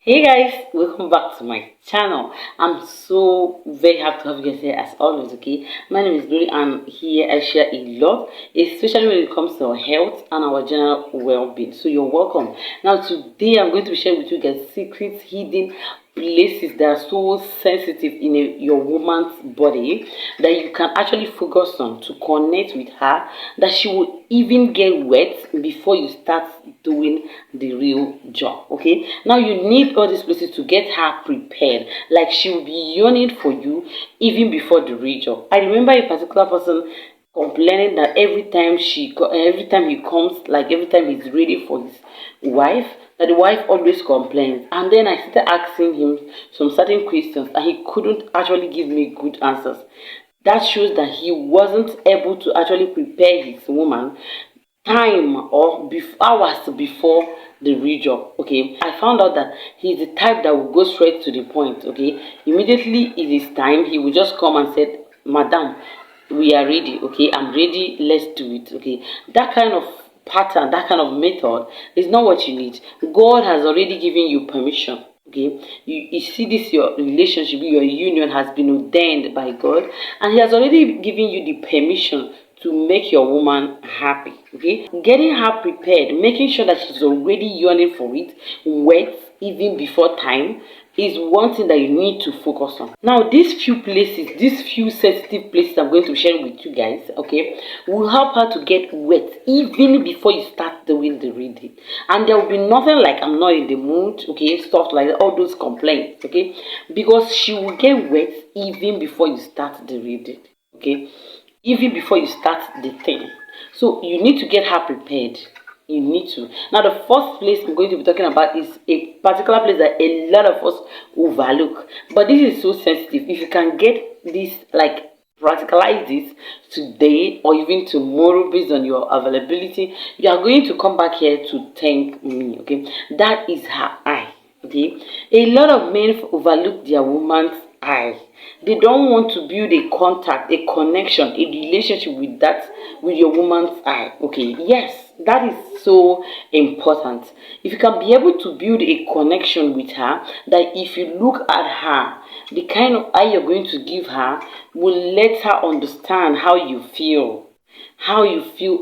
Hey guys, welcome back to my channel. I'm so very happy to have you guys here as always. Okay, my name is Glory and here I share a lot, especially when it comes to our health and our general well-being. So you're welcome. Now today I'm going to share with you guys secrets hidden places that are so sensitive in your woman's body that you can actually focus on to connect with her, that she will even get wet before you start doing the real job. Okay, now you need all these places to get her prepared, like she will be yearning for you even before the real job. I remember a particular person complaining that every time he comes, like every time he's ready for his wife, that the wife always complains. And then I started asking him some certain questions and he couldn't actually give me good answers. That shows that he wasn't able to actually prepare his woman time or hours before the real job. Okay, I found out that he's the type that will go straight to the point. Okay, immediately it is time, he will just come and say, madam, we are ready. Okay, I'm ready, let's do it. Okay, that kind of pattern, that kind of method is not what you need. God has already given you permission. Okay, you see this, your relationship, your union has been ordained by God, and he has already given you the permission to make your woman happy. Okay, getting her prepared, making sure that she's already yearning for it, wet even before time, is one thing that you need to focus on. Now these few places, these few sensitive places I'm going to share with you guys, okay, will help her to get wet even before you start doing the reading. And there will be nothing like I'm not in the mood, okay, stuff like that, all those complaints, okay, because she will get wet even before you start the reading. Okay, even before you start the thing. So you need to get her prepared. You need to. Now the first place I'm going to be talking about is a particular place that a lot of us overlook. But this is so sensitive. If you can get this, like practicalize this today or even tomorrow based on your availability, you are going to come back here to thank me. Okay, that is her eye. Okay, a lot of men overlook their woman's eye. They don't want to build a contact, a connection, a relationship with your woman's eye. Okay, yes, that is so important. If you can be able to build a connection with her, that if you look at her, the kind of eye you're going to give her will let her understand how you feel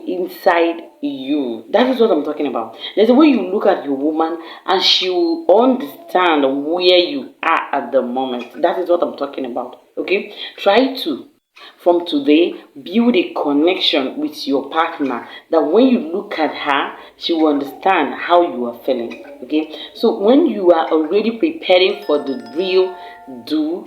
inside you. That is what I'm talking about. There's a way you look at your woman and she will understand where you are at the moment. That is what I'm talking about. Okay, try to, from today, build a connection with your partner, that when you look at her, she will understand how you are feeling. Okay, so when you are already preparing for the real do,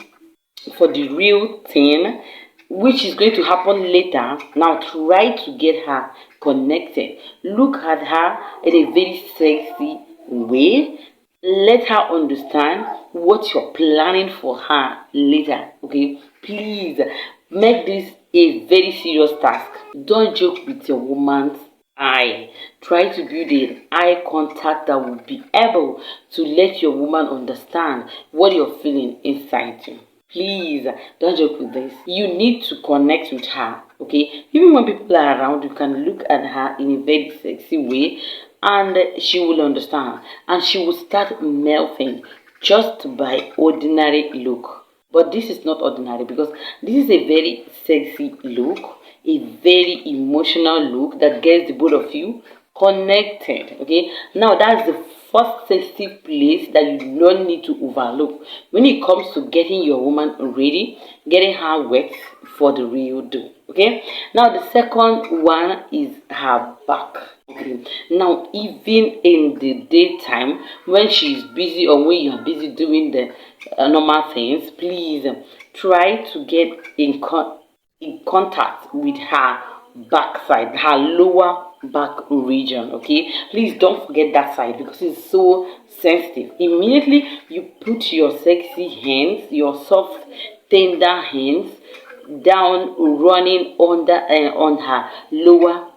for the real thing, which is going to happen later, now try to get her connected. Look at her in a very sexy way. Let her understand what you're planning for her later. Okay, please make this a very serious task. Don't joke with your woman's eye. Try to build an eye contact that will be able to let your woman understand what you're feeling inside you. Please don't joke with this. You need to connect with her. Okay, even when people are around, you can look at her in a very sexy way and she will understand, and she will start melting just by ordinary look. But this is not ordinary, because this is a very sexy look, a very emotional look that gets the both of you connected. Okay, now that's the first sensitive place that you don't need to overlook when it comes to getting your woman ready, getting her wet for the real do. Okay, now the second one is her back. Okay, now even in the daytime when she's busy or when you're busy doing the normal things, please try to get in contact with her backside, her lower back region. Okay, please don't forget that side because it's so sensitive. Immediately you put your sexy hands, your soft tender hands down, running on her lower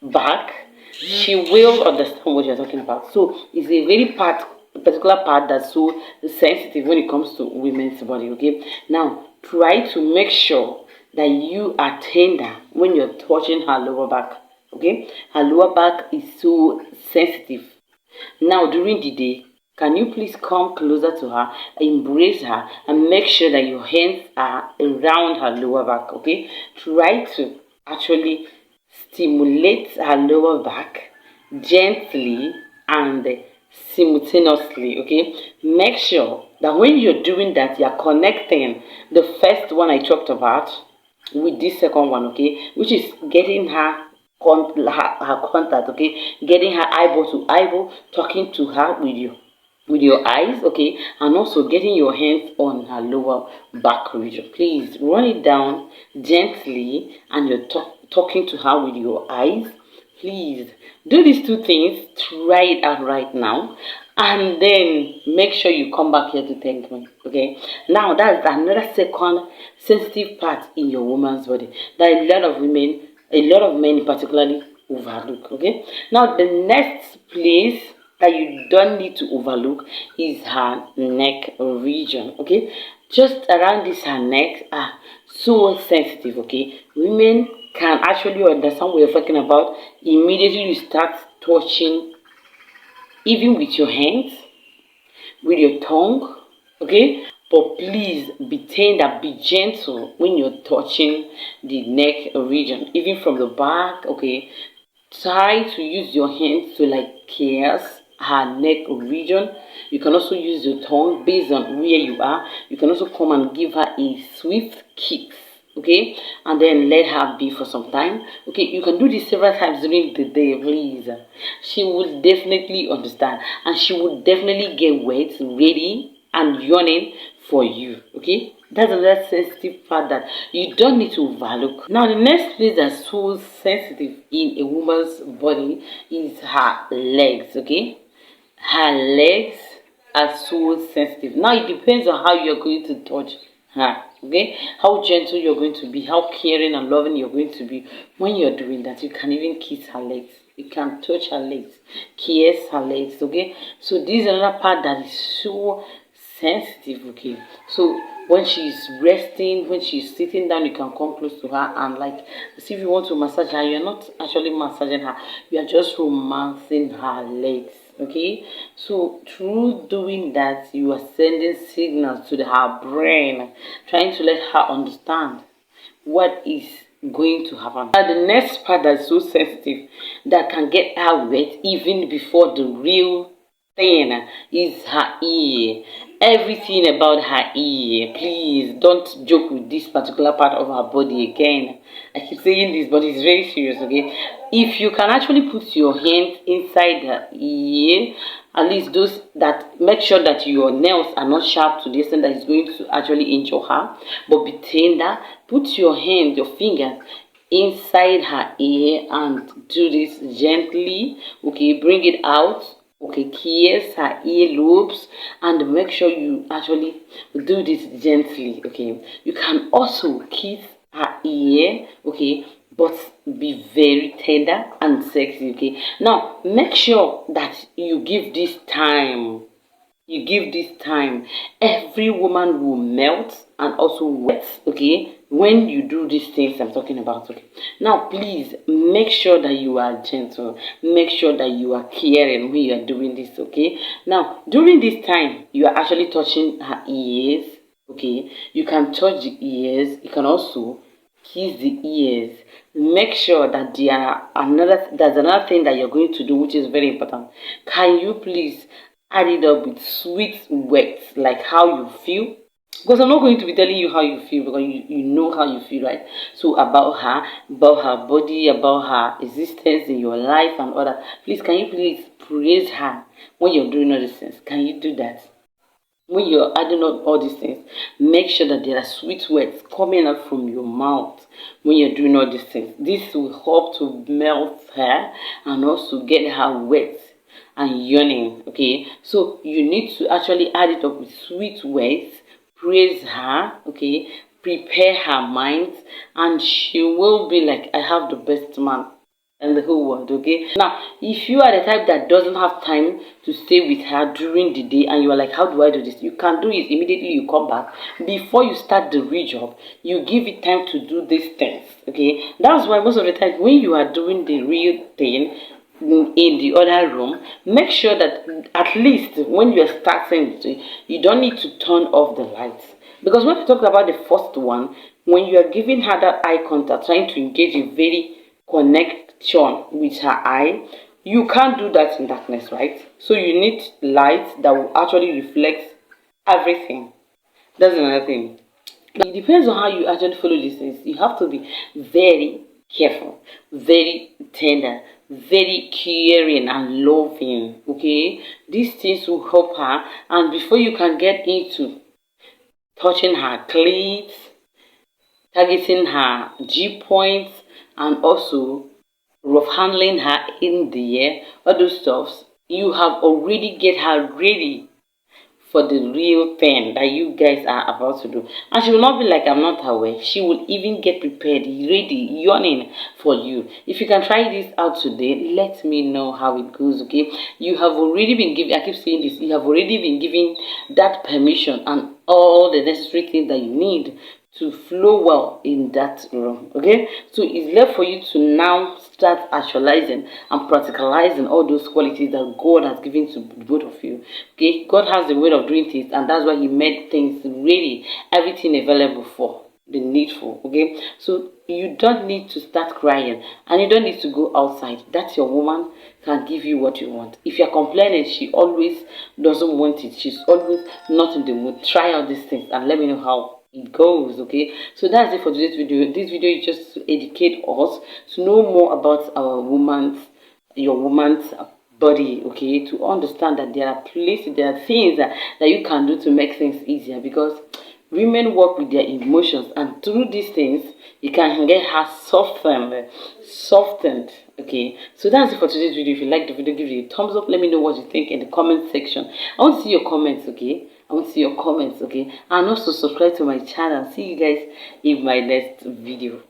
back, she will understand what you're talking about. So it's a very particular part that's so sensitive when it comes to women's body. Okay, now try to make sure that you are tender when you're touching her lower back. Okay, her lower back is so sensitive. Now during the day, Can you please come closer to her, embrace her, and make sure that your hands are around her lower back, okay? Try to actually stimulate her lower back gently and simultaneously, okay? Make sure that when you're doing that, you're connecting the first one I talked about with this second one, okay, which is getting her her contact, okay, getting her eyeball to eyeball, talking to her with your eyes, okay, and also getting your hands on her lower back region. Please run it down gently, and you're talking to her with your eyes. Please do these two things. Try it out right now, and then make sure you come back here to thank me. Okay. Now that's another second sensitive part in your woman's body that a lot of men particularly overlook. Okay. Now the next place that you don't need to overlook is her neck region. Okay, just around this her neck are so sensitive. Okay, women can actually understand what you're talking about immediately you start touching, even with your hands, with your tongue, okay? But please be tender, be gentle when you're touching the neck region, even from the back, okay? Try to use your hands to like caress her neck region. You can also use your tongue based on where you are. You can also come and give her a swift kick, okay, and then let her be for some time. Okay, you can do this several times during the day, please. She will definitely understand, and she will definitely get wet, ready, and yawning for you. Okay, that's another sensitive part that you don't need to overlook. Now the next place that's so sensitive in a woman's body is her legs. Okay, her legs are so sensitive. Now it depends on how you're going to touch her, okay, how gentle you're going to be, how caring and loving you're going to be. When you're doing that, you can even kiss her legs, you can touch her legs, kiss her legs, okay. So this is another part that is so sensitive, okay. So when she's resting, when she's sitting down, you can come close to her and like see if you want to massage her. You're not actually massaging her, you are just romancing her legs, okay. So through doing that, you are sending signals to her brain, trying to let her understand what is going to happen. Now the next part that's so sensitive that can get her wet even before the real thing is her ear. Everything about her ear. Please don't joke with this particular part of her body again. I keep saying this, but it's very serious, okay? If you can actually put your hand inside her ear, at least those that, make sure that your nails are not sharp to the extent that it's going to actually injure her, but be tender. Put your hand, your fingers inside her ear and do this gently, okay. Bring it out, okay. Kiss her earlobes and make sure you actually do this gently, okay. You can also kiss her ear, okay, but be very tender and sexy, okay. Now make sure that you give this time, you give this time. Every woman will melt and also wet, okay, when you do these things I'm talking about, okay. Now please make sure that you are gentle, make sure that you are caring when you are doing this, okay. Now during this time you are actually touching her ears, okay. You can touch the ears, you can also kiss the ears. Make sure that there's another thing that you're going to do which is very important. Can you please add it up with sweet words, like how you feel? Because I'm not going to be telling you how you feel, because you know how you feel, right? So about her body, about her existence in your life and all that. Please, can you please praise her when you're doing all these things? Can you do that? When you're adding up all these things, make sure that there are sweet words coming out from your mouth when you're doing all these things. This will help to melt her and also get her wet and yawning, okay. So you need to actually add it up with sweet words, praise her, okay, prepare her mind, and she will be like, I have the best man and the whole world, okay. Now if you are the type that doesn't have time to stay with her during the day and you are like, how do I do this? You can do it immediately you come back. Before you start the real job, you give it time to do these things, okay. That's why most of the time when you are doing the real thing, in the other room, make sure that at least when you are starting, you don't need to turn off the lights. Because when we talked about the first one, when you are giving her that eye contact, trying to engage a very connection with her eye, you can't do that in darkness, right? So you need light that will actually reflect everything. That's another thing. It depends on how you actually follow these things. You have to be very careful, very tender, very caring and loving. Okay, these things will help her, and before you can get into touching her cleats, targeting her G points, and also rough handling her in the air, all those stuffs, you have already get her ready for the real thing that you guys are about to do. And she will not be like, I'm not aware. She will even get prepared, ready, yawning for you. If you can try this out today, let me know how it goes, okay? You have already been given, I keep saying this, you have already been given that permission and all the necessary things that you need to flow well in that room. Okay, so it's left for you to now start actualizing and practicalizing all those qualities that God has given to both of you. Okay, God has the way of doing things, and that's why He made things ready, everything available for the needful. Okay, so you don't need to start crying, and you don't need to go outside. That's your woman can give you what you want. If you're complaining, she always doesn't want it. She's always not in the mood. Try out these things and let me know how it goes. Okay, so that's it for today's video. This video is just to educate us to know more about your woman's body. Okay, to understand that there are places, there are things that you can do to make things easier, because women work with their emotions, and through these things you can get her softened. Okay, so that's it for today's video. If you like the video, give it a thumbs up. Let me know what you think in the comment section. I want to see your comments. Okay, I want to see your comments. Okay, and also subscribe to my channel. See you guys in my next video.